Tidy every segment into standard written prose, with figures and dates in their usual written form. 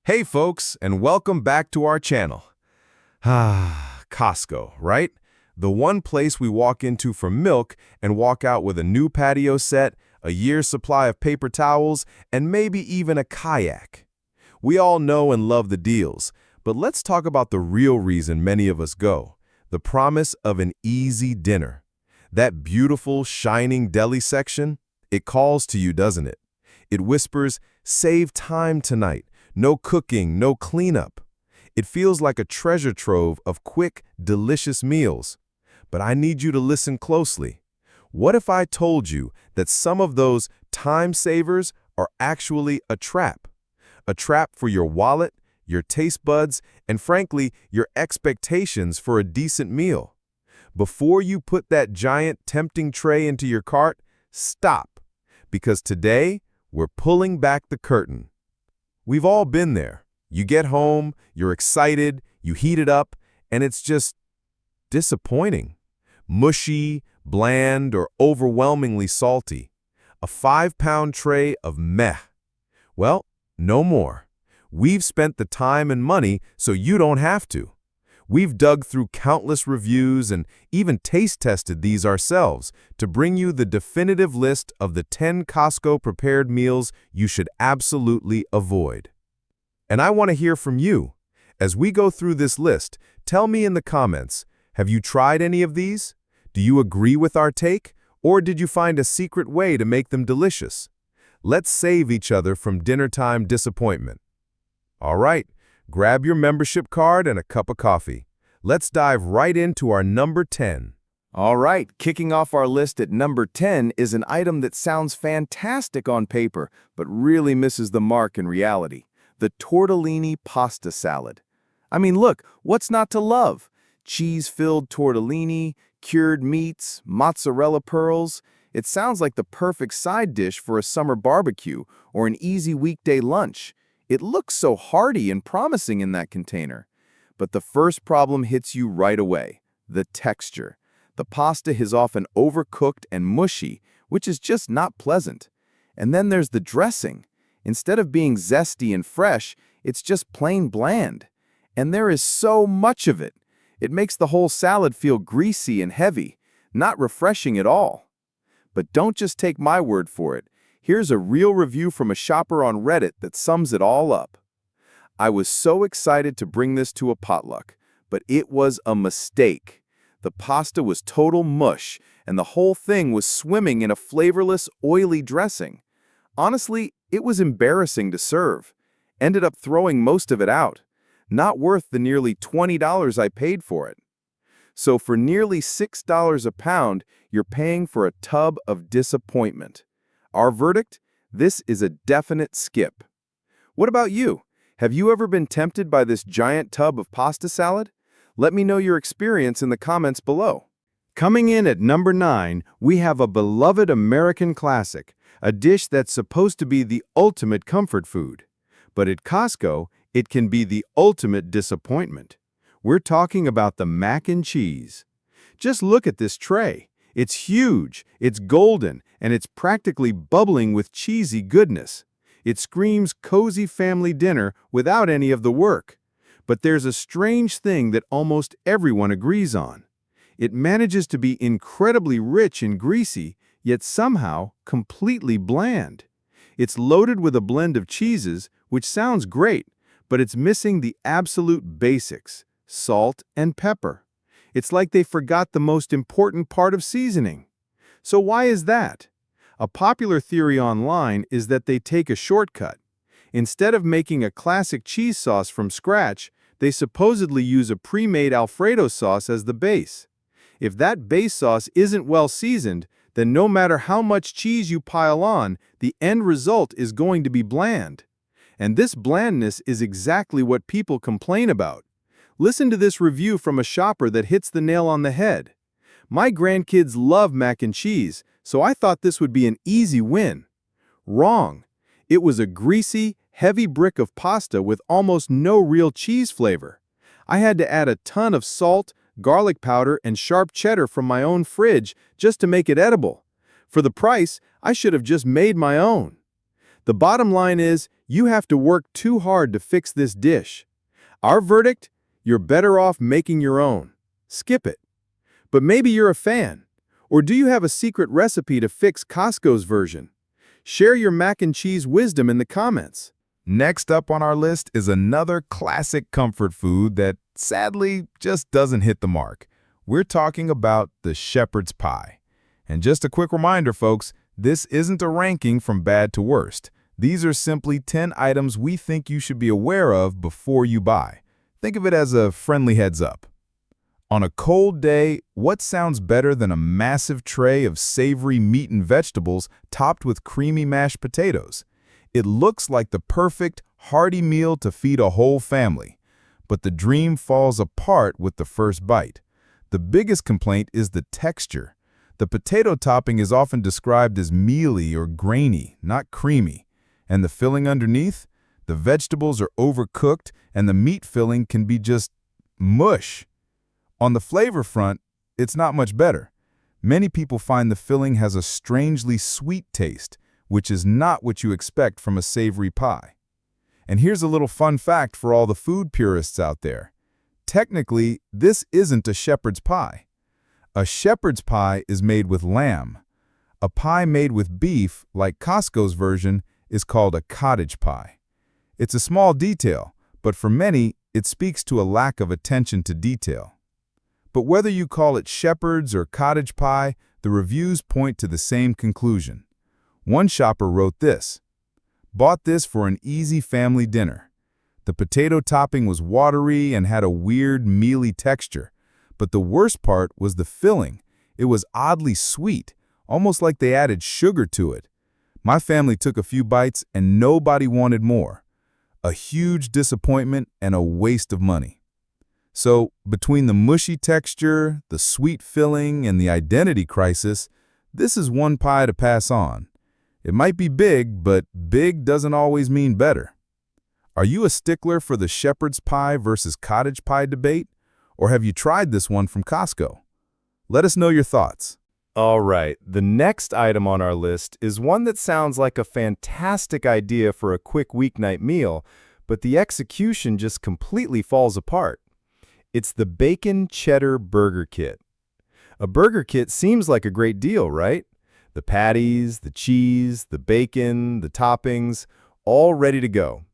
Hey folks, and welcome back to our channel. Costco, right? The one place we walk into for milk and walk out with a new patio set, a year's supply of paper towels, and maybe even a kayak. We all know and love the deals, but let's talk about the real reason many of us go, the promise of an easy dinner. That beautiful, shining deli section, it calls to you, doesn't it? It whispers, save time tonight. No cooking, no cleanup. It feels like a treasure trove of quick, delicious meals. But I need you to listen closely. What if I told you that some of those time savers are actually a trap? A trap for your wallet, your taste buds, and frankly, your expectations for a decent meal. Before you put that giant, tempting tray into your cart, stop. Because today, we're pulling back the curtain. We've all been there. You get home, you're excited, you heat it up, and it's just disappointing. Mushy, bland, or overwhelmingly salty. A 5-pound tray of meh. Well, no more. We've spent the time and money so you don't have to. We've dug through countless reviews and even taste-tested these ourselves to bring you the definitive list of the 10 Costco prepared meals you should absolutely avoid. And I want to hear from you. As we go through this list, tell me in the comments, have you tried any of these? Do you agree with our take? Or did you find a secret way to make them delicious? Let's save each other from dinner-time disappointment. All right. Grab your membership card and a cup of coffee. Let's dive right into our number 10. All right, kicking off our list at number 10 is an item that sounds fantastic on paper, but really misses the mark in reality. The tortellini pasta salad. I mean, look, what's not to love? Cheese-filled tortellini, cured meats, mozzarella pearls. It sounds like the perfect side dish for a summer barbecue or an easy weekday lunch. It looks so hearty and promising in that container. But the first problem hits you right away, the texture. The pasta is often overcooked and mushy, which is just not pleasant. And then there's the dressing. Instead of being zesty and fresh, it's just plain bland. And there is so much of it. It makes the whole salad feel greasy and heavy, not refreshing at all. But don't just take my word for it. Here's a real review from a shopper on Reddit that sums it all up. I was so excited to bring this to a potluck, but it was a mistake. The pasta was total mush, and the whole thing was swimming in a flavorless, oily dressing. Honestly, it was embarrassing to serve. Ended up throwing most of it out. Not worth the nearly $20 I paid for it. So for nearly $6 a pound, you're paying for a tub of disappointment. Our verdict? This is a definite skip. What about you? Have you ever been tempted by this giant tub of pasta salad? Let me know your experience in the comments below. Coming in at number 9, we have a beloved American classic, a dish that's supposed to be the ultimate comfort food. But at Costco, it can be the ultimate disappointment. We're talking about the mac and cheese. Just look at this tray. It's huge, it's golden, and it's practically bubbling with cheesy goodness. It screams cozy family dinner without any of the work. But there's a strange thing that almost everyone agrees on. It manages to be incredibly rich and greasy, yet somehow completely bland. It's loaded with a blend of cheeses, which sounds great, but it's missing the absolute basics, salt and pepper. It's like they forgot the most important part of seasoning. So why is that? A popular theory online is that they take a shortcut. Instead of making a classic cheese sauce from scratch, they supposedly use a pre-made alfredo sauce as the base. If that base sauce isn't well seasoned, then no matter how much cheese you pile on, the end result is going to be bland. And this blandness is exactly what people complain about. Listen to this review from a shopper that hits the nail on the head. My grandkids love mac and cheese, so I thought this would be an easy win. Wrong. It was a greasy, heavy brick of pasta with almost no real cheese flavor. I had to add a ton of salt, garlic powder, and sharp cheddar from my own fridge just to make it edible. For the price, I should have just made my own. The bottom line is, you have to work too hard to fix this dish. Our verdict? You're better off making your own. Skip it. But maybe you're a fan. Or do you have a secret recipe to fix Costco's version? Share your mac and cheese wisdom in the comments. Next up on our list is another classic comfort food that sadly just doesn't hit the mark. We're talking about the shepherd's pie. And just a quick reminder, folks, this isn't a ranking from bad to worst. These are simply 10 items we think you should be aware of before you buy. Think of it as a friendly heads up. On a cold day, what sounds better than a massive tray of savory meat and vegetables topped with creamy mashed potatoes? It looks like the perfect, hearty meal to feed a whole family. But the dream falls apart with the first bite. The biggest complaint is the texture. The potato topping is often described as mealy or grainy, not creamy. And the filling underneath? The vegetables are overcooked and the meat filling can be just mush. On the flavor front, it's not much better. Many people find the filling has a strangely sweet taste, which is not what you expect from a savory pie. And here's a little fun fact for all the food purists out there. Technically, this isn't a shepherd's pie. A shepherd's pie is made with lamb. A pie made with beef, like Costco's version, is called a cottage pie. It's a small detail, but for many, it speaks to a lack of attention to detail. But whether you call it shepherd's or cottage pie, the reviews point to the same conclusion. One shopper wrote this: "Bought this for an easy family dinner. The potato topping was watery and had a weird, mealy texture. But the worst part was the filling. It was oddly sweet, almost like they added sugar to it. My family took a few bites and nobody wanted more. A huge disappointment and a waste of money." So, between the mushy texture, the sweet filling, and the identity crisis, this is one pie to pass on. It might be big, but big doesn't always mean better. Are you a stickler for the shepherd's pie versus cottage pie debate? Or have you tried this one from Costco? Let us know your thoughts. All right, the next item on our list is one that sounds like a fantastic idea for a quick weeknight meal, but the execution just completely falls apart. It's the bacon cheddar burger kit. A burger kit seems like a great deal, right? The patties, the cheese, the bacon, the toppings, all ready to go.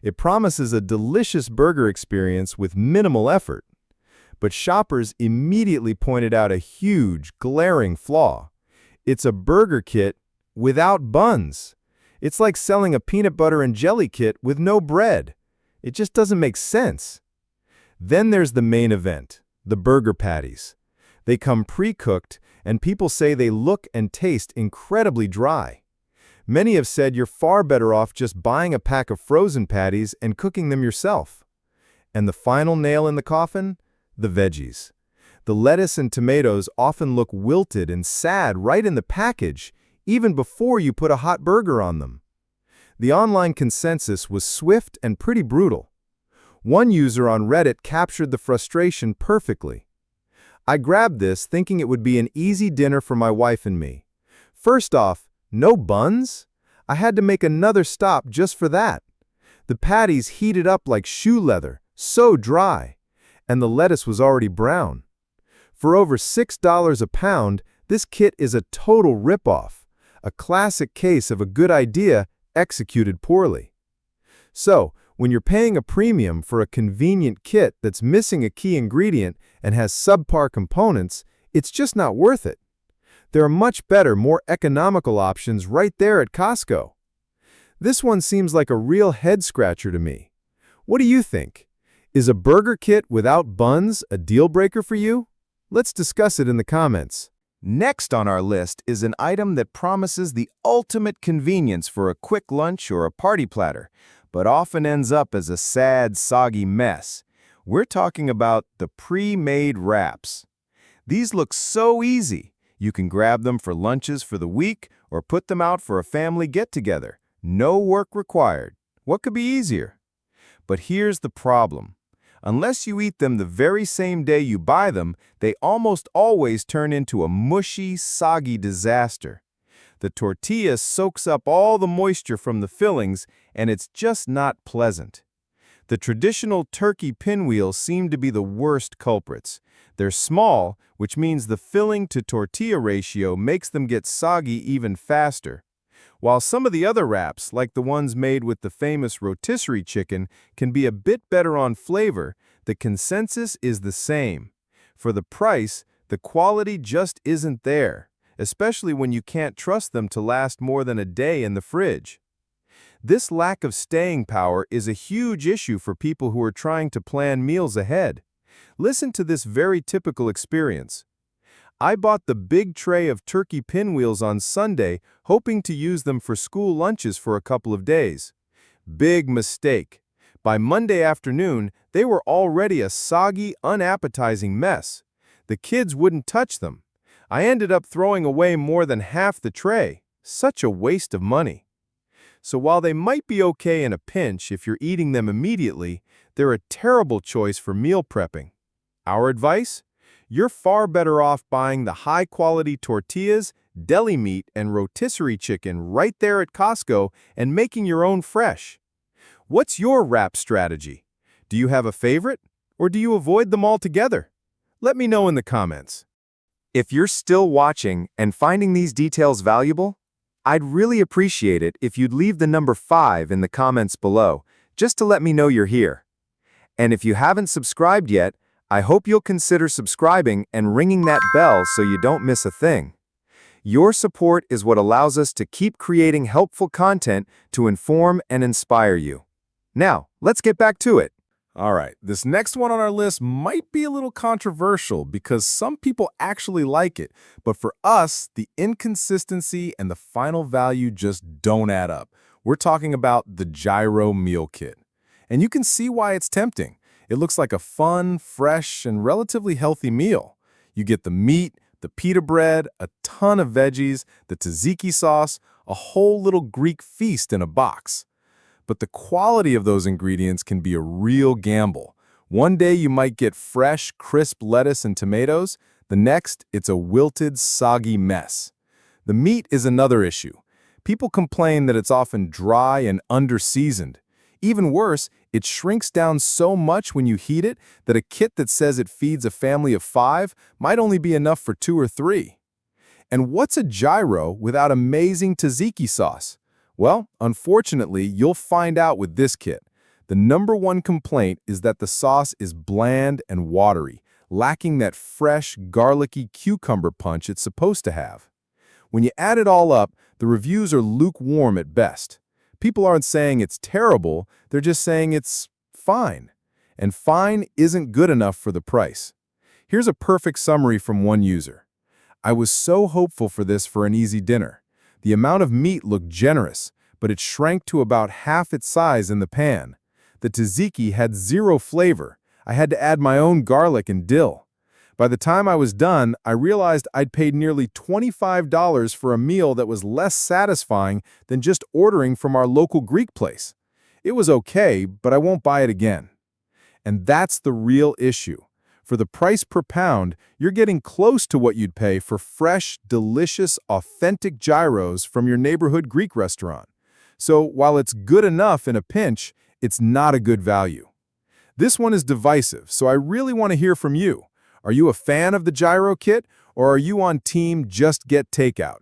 It promises a delicious burger experience with minimal effort. But shoppers immediately pointed out a huge, glaring flaw. It's a burger kit without buns. It's like selling a peanut butter and jelly kit with no bread. It just doesn't make sense. Then there's the main event, the burger patties. They come pre-cooked, and people say they look and taste incredibly dry. Many have said you're far better off just buying a pack of frozen patties and cooking them yourself. And the final nail in the coffin? The veggies. The lettuce and tomatoes often look wilted and sad right in the package, even before you put a hot burger on them. The online consensus was swift and pretty brutal. One user on Reddit captured the frustration perfectly. "I grabbed this thinking it would be an easy dinner for my wife and me. First off, no buns? I had to make another stop just for that. The patties heated up like shoe leather, so dry. And the lettuce was already brown. For over $6 a pound, this kit is a total ripoff, a classic case of a good idea executed poorly." So, when you're paying a premium for a convenient kit that's missing a key ingredient and has subpar components, it's just not worth it. There are much better, more economical options right there at Costco. This one seems like a real head-scratcher to me. What do you think? Is a burger kit without buns a deal-breaker for you? Let's discuss it in the comments. Next on our list is an item that promises the ultimate convenience for a quick lunch or a party platter, but often ends up as a sad, soggy mess. We're talking about the pre-made wraps. These look so easy. You can grab them for lunches for the week or put them out for a family get-together. No work required. What could be easier? But here's the problem. Unless you eat them the very same day you buy them, they almost always turn into a mushy, soggy disaster. The tortilla soaks up all the moisture from the fillings, and it's just not pleasant. The traditional turkey pinwheels seem to be the worst culprits. They're small, which means the filling-to-tortilla ratio makes them get soggy even faster. While some of the other wraps, like the ones made with the famous rotisserie chicken, can be a bit better on flavor, the consensus is the same. For the price, the quality just isn't there, especially when you can't trust them to last more than a day in the fridge. This lack of staying power is a huge issue for people who are trying to plan meals ahead. Listen to this very typical experience. I bought the big tray of turkey pinwheels on Sunday, hoping to use them for school lunches for a couple of days. Big mistake. By Monday afternoon, they were already a soggy, unappetizing mess. The kids wouldn't touch them. I ended up throwing away more than half the tray. Such a waste of money. So while they might be okay in a pinch if you're eating them immediately, they're a terrible choice for meal prepping. Our advice? You're far better off buying the high-quality tortillas, deli meat, and rotisserie chicken right there at Costco and making your own fresh. What's your wrap strategy? Do you have a favorite, or do you avoid them altogether? Let me know in the comments. If you're still watching and finding these details valuable, I'd really appreciate it if you'd leave the number 5 in the comments below, just to let me know you're here. And if you haven't subscribed yet, I hope you'll consider subscribing and ringing that bell so you don't miss a thing. Your support is what allows us to keep creating helpful content to inform and inspire you. Now, let's get back to it. All right, this next one on our list might be a little controversial because some people actually like it, but for us, the inconsistency and the final value just don't add up. We're talking about the Gyro meal kit. And you can see why it's tempting. It looks like a fun, fresh, and relatively healthy meal. You get the meat, the pita bread, a ton of veggies, the tzatziki sauce, a whole little Greek feast in a box. But the quality of those ingredients can be a real gamble. One day you might get fresh, crisp lettuce and tomatoes. The next, it's a wilted, soggy mess. The meat is another issue. People complain that it's often dry and under-seasoned. Even worse, it shrinks down so much when you heat it that a kit that says it feeds a family of 5 might only be enough for 2 or 3. And what's a gyro without amazing tzatziki sauce? Well, unfortunately, you'll find out with this kit. The number one complaint is that the sauce is bland and watery, lacking that fresh, garlicky cucumber punch it's supposed to have. When you add it all up, the reviews are lukewarm at best. People aren't saying it's terrible, they're just saying it's fine. And fine isn't good enough for the price. Here's a perfect summary from one user. I was so hopeful for this for an easy dinner. The amount of meat looked generous, but it shrank to about half its size in the pan. The tzatziki had 0 flavor. I had to add my own garlic and dill. By the time I was done, I realized I'd paid nearly $25 for a meal that was less satisfying than just ordering from our local Greek place. It was okay, but I won't buy it again. And that's the real issue. For the price per pound, you're getting close to what you'd pay for fresh, delicious, authentic gyros from your neighborhood Greek restaurant. So while it's good enough in a pinch, it's not a good value. This one is divisive, so I really want to hear from you. Are you a fan of the Gyro kit, or are you on team just get takeout?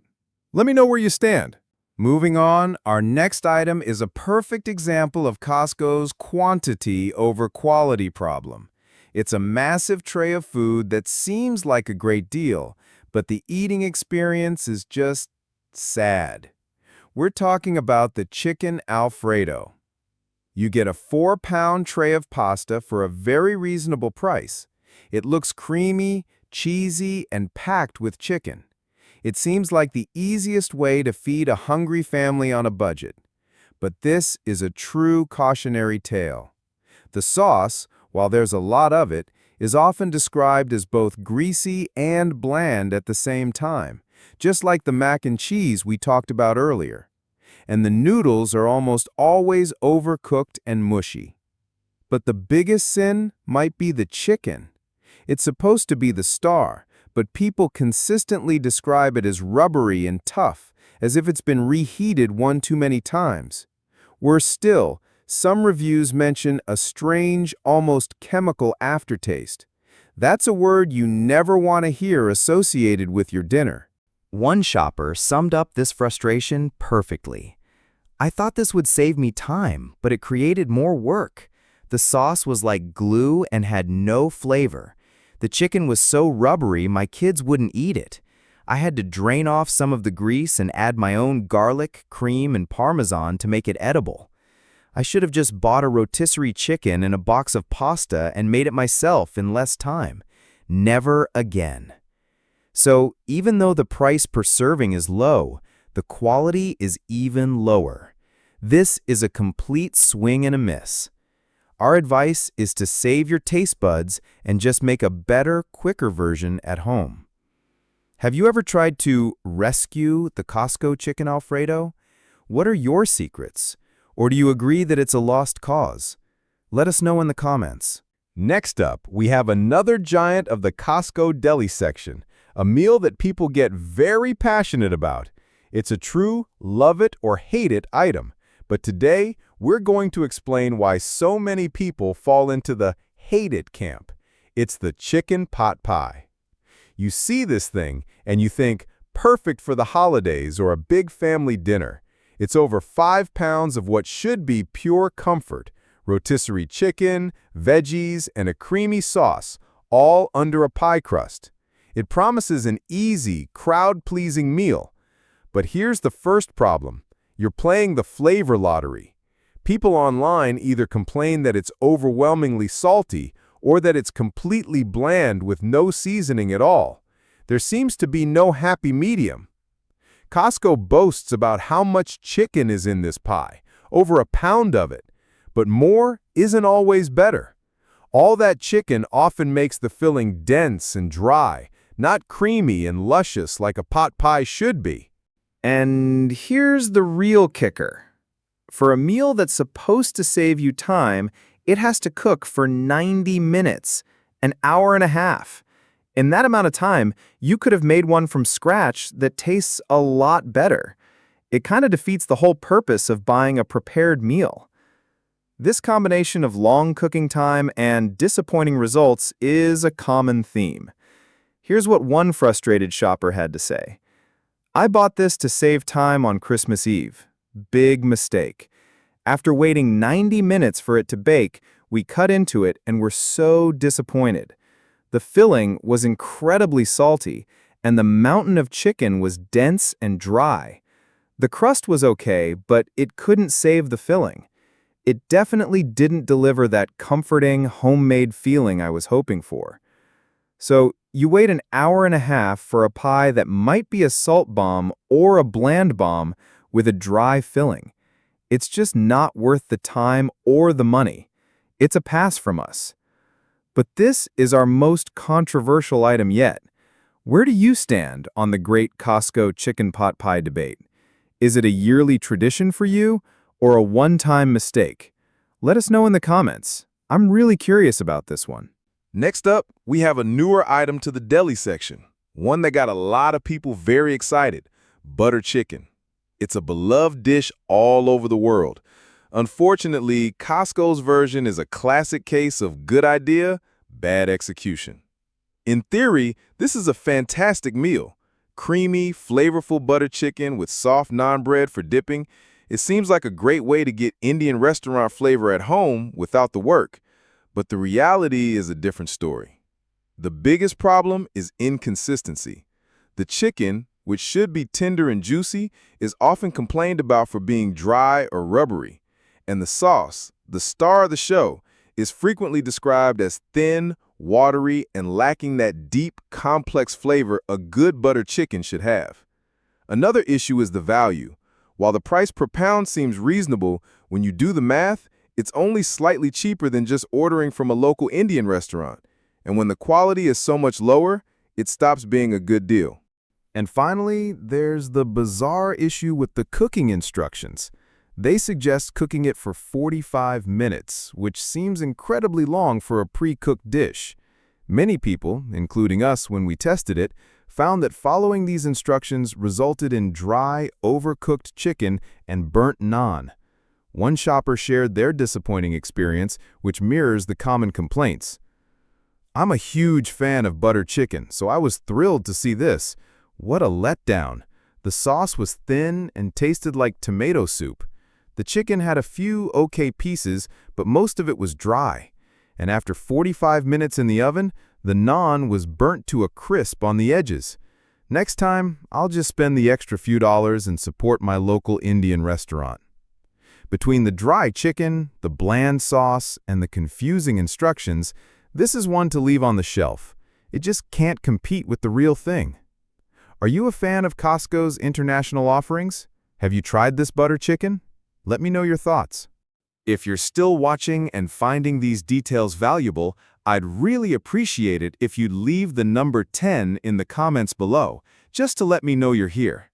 Let me know where you stand. Moving on, our next item is a perfect example of Costco's quantity over quality problem. It's a massive tray of food that seems like a great deal, but the eating experience is just sad. We're talking about the chicken alfredo. You get a 4-pound tray of pasta for a very reasonable price. It looks creamy, cheesy, and packed with chicken. It seems like the easiest way to feed a hungry family on a budget. But this is a true cautionary tale. The sauce, while there's a lot of it, is often described as both greasy and bland at the same time, just like the mac and cheese we talked about earlier. And the noodles are almost always overcooked and mushy. But the biggest sin might be the chicken. It's supposed to be the star, but people consistently describe it as rubbery and tough, as if it's been reheated one too many times. Worse still, some reviews mention a strange, almost chemical aftertaste. That's a word you never want to hear associated with your dinner. One shopper summed up this frustration perfectly. "I thought this would save me time, but it created more work. The sauce was like glue and had no flavor. The chicken was so rubbery my kids wouldn't eat it. I had to drain off some of the grease and add my own garlic, cream, and parmesan to make it edible. I should have just bought a rotisserie chicken and a box of pasta and made it myself in less time. Never again." So, even though the price per serving is low, the quality is even lower. This is a complete swing and a miss. Our advice is to save your taste buds and just make a better, quicker version at home. Have you ever tried to rescue the Costco chicken alfredo? What are your secrets? Or do you agree that it's a lost cause? Let us know in the comments. Next up, we have another giant of the Costco deli section, a meal that people get very passionate about. It's a true love it or hate it item, but today we're going to explain why so many people fall into the hate it camp. It's the chicken pot pie. You see this thing and you think, perfect for the holidays or a big family dinner. It's over 5 pounds of what should be pure comfort: rotisserie chicken, veggies, and a creamy sauce, all under a pie crust. It promises an easy, crowd-pleasing meal. But here's the first problem. You're playing the flavor lottery. People online either complain that it's overwhelmingly salty or that it's completely bland with no seasoning at all. There seems to be no happy medium. Costco boasts about how much chicken is in this pie, over 1 pound of it. But more isn't always better. All that chicken often makes the filling dense and dry, not creamy and luscious like a pot pie should be. And here's the real kicker. For a meal that's supposed to save you time, it has to cook for 90 minutes, an hour and a half. In that amount of time, you could have made one from scratch that tastes a lot better. It kind of defeats the whole purpose of buying a prepared meal. This combination of long cooking time and disappointing results is a common theme. Here's what one frustrated shopper had to say. "I bought this to save time on Christmas Eve. Big mistake. After waiting 90 minutes for it to bake, we cut into it and were so disappointed. The filling was incredibly salty, and the mountain of chicken was dense and dry. The crust was okay, but it couldn't save the filling. It definitely didn't deliver that comforting, homemade feeling I was hoping for." So, you wait an hour and a half for a pie that might be a salt bomb or a bland bomb with a dry filling. It's just not worth the time or the money. It's a pass from us. But this is our most controversial item yet. Where do you stand on the great Costco chicken pot pie debate? Is it a yearly tradition for you or a one-time mistake? Let us know in the comments. I'm really curious about this one. Next up, we have a newer item to the deli section, one that got a lot of people very excited: butter chicken. It's a beloved dish all over the world. Unfortunately, Costco's version is a classic case of good idea, bad execution. In theory, this is a fantastic meal. Creamy, flavorful butter chicken with soft naan bread for dipping. It seems like a great way to get Indian restaurant flavor at home without the work. But the reality is a different story. The biggest problem is inconsistency. The chicken, which should be tender and juicy, is often complained about for being dry or rubbery. And the sauce, the star of the show, is frequently described as thin, watery, and lacking that deep, complex flavor a good butter chicken should have. Another issue is the value. While the price per pound seems reasonable, when you do the math, it's only slightly cheaper than just ordering from a local Indian restaurant. And when the quality is so much lower, it stops being a good deal. And finally, there's the bizarre issue with the cooking instructions. They suggest cooking it for 45 minutes, which seems incredibly long for a pre-cooked dish. Many people, including us when we tested it, found that following these instructions resulted in dry, overcooked chicken and burnt naan. One shopper shared their disappointing experience, which mirrors the common complaints. "I'm a huge fan of butter chicken, so I was thrilled to see this. What a letdown. The sauce was thin and tasted like tomato soup. The chicken had a few okay pieces, but most of it was dry. And after 45 minutes in the oven, the naan was burnt to a crisp on the edges. Next time, I'll just spend the extra few dollars and support my local Indian restaurant." Between the dry chicken, the bland sauce, and the confusing instructions, this is one to leave on the shelf. It just can't compete with the real thing. Are you a fan of Costco's international offerings? Have you tried this butter chicken? Let me know your thoughts. If you're still watching and finding these details valuable, I'd really appreciate it if you'd leave the number 10 in the comments below, just to let me know you're here.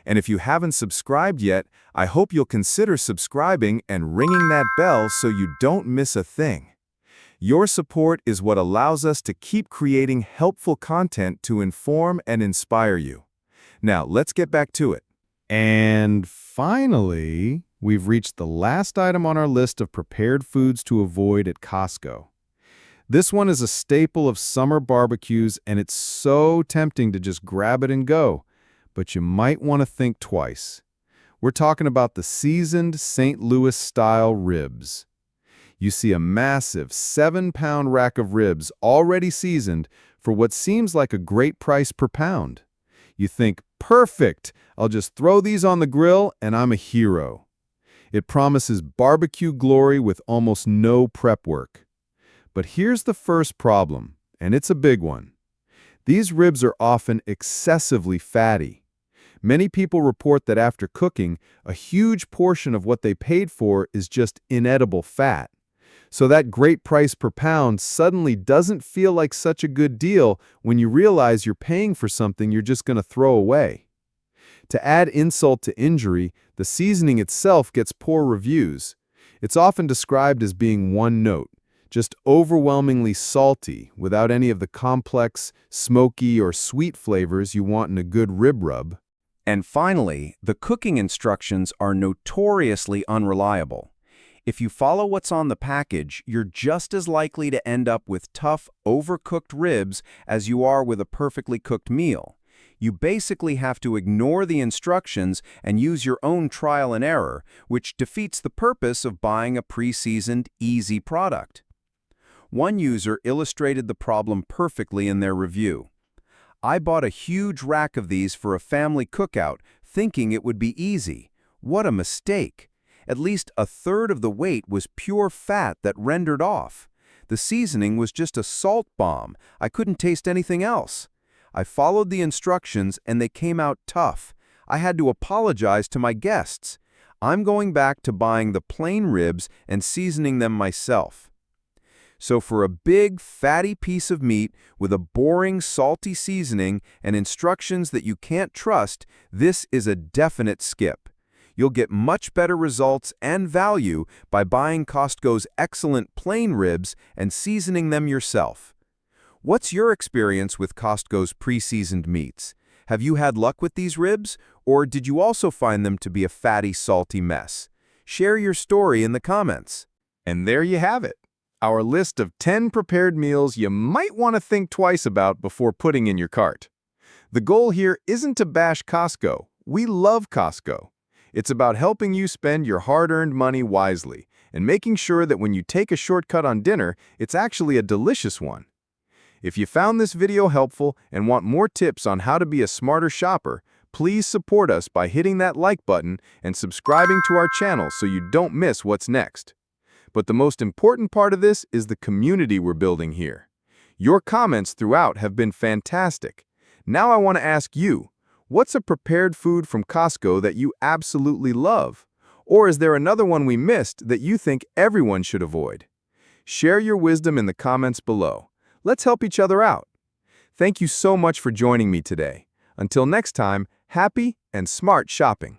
And if you haven't subscribed yet, I hope you'll consider subscribing and ringing that bell so you don't miss a thing. Your support is what allows us to keep creating helpful content to inform and inspire you. Now, let's get back to it. And finally, we've reached the last item on our list of prepared foods to avoid at Costco. This one is a staple of summer barbecues, and it's so tempting to just grab it and go. But you might want to think twice. We're talking about the seasoned St. Louis-style ribs. You see a massive 7-pound rack of ribs already seasoned for what seems like a great price per pound. You think, perfect, I'll just throw these on the grill and I'm a hero. It promises barbecue glory with almost no prep work. But here's the first problem, and it's a big one. These ribs are often excessively fatty. Many people report that after cooking, a huge portion of what they paid for is just inedible fat. So that great price per pound suddenly doesn't feel like such a good deal when you realize you're paying for something you're just going to throw away. To add insult to injury, the seasoning itself gets poor reviews. It's often described as being one note, just overwhelmingly salty without any of the complex, smoky, or sweet flavors you want in a good rib rub. And finally, the cooking instructions are notoriously unreliable. If you follow what's on the package, you're just as likely to end up with tough, overcooked ribs as you are with a perfectly cooked meal. You basically have to ignore the instructions and use your own trial and error, which defeats the purpose of buying a pre-seasoned, easy product. One user illustrated the problem perfectly in their review. "I bought a huge rack of these for a family cookout, thinking it would be easy. What a mistake! At least a third of the weight was pure fat that rendered off. The seasoning was just a salt bomb. I couldn't taste anything else. I followed the instructions and they came out tough. I had to apologize to my guests. I'm going back to buying the plain ribs and seasoning them myself." So for a big, fatty piece of meat with a boring, salty seasoning and instructions that you can't trust, this is a definite skip. You'll get much better results and value by buying Costco's excellent plain ribs and seasoning them yourself. What's your experience with Costco's pre-seasoned meats? Have you had luck with these ribs, or did you also find them to be a fatty, salty mess? Share your story in the comments. And there you have it. Our list of 10 prepared meals you might want to think twice about before putting in your cart. The goal here isn't to bash Costco. We love Costco. It's about helping you spend your hard-earned money wisely and making sure that when you take a shortcut on dinner, it's actually a delicious one. If you found this video helpful and want more tips on how to be a smarter shopper, please support us by hitting that like button and subscribing to our channel so you don't miss what's next. But the most important part of this is the community we're building here. Your comments throughout have been fantastic. Now I want to ask you, what's a prepared food from Costco that you absolutely love? Or is there another one we missed that you think everyone should avoid? Share your wisdom in the comments below. Let's help each other out. Thank you so much for joining me today. Until next time, happy and smart shopping.